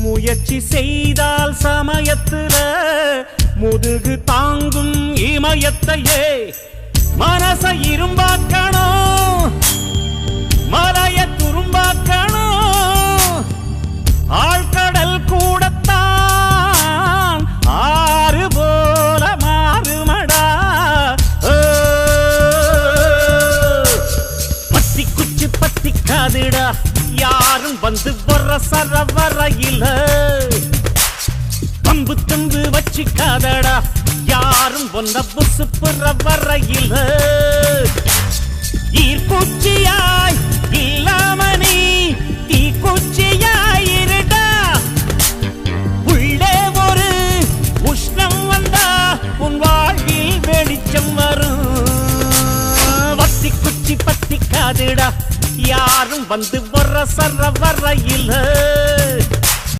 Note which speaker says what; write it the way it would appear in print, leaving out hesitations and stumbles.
Speaker 1: முயற்சி செய்தால் சமயத்துல முதுகு தாங்கும் இமயத்தையே மனச இரும்பாக்கணும் மலைய துரும்பாக்கணும் ஆழ்கடல் கூடத்தான் ஆறு போல மாறுமடா பத்தி குச்சி பத்திக்காதுடா யாரும் வந்து வர சரவரையில பம்பு தம்பு வச்சுக்காதடா யாரும் ஒன்ன புசு புற வரையில ஈர்ப்பூச்சியாய் இல்லாம நீ தீக்குச்சியாய் இருடா உள்ளே ஒரு உஷ்ணம் வந்தா உன் வாழ்வில் வெளிச்சம் வரும் வத்தி குச்சி பத்திக்காதுடா யாரும் வந்து வர சர வரையில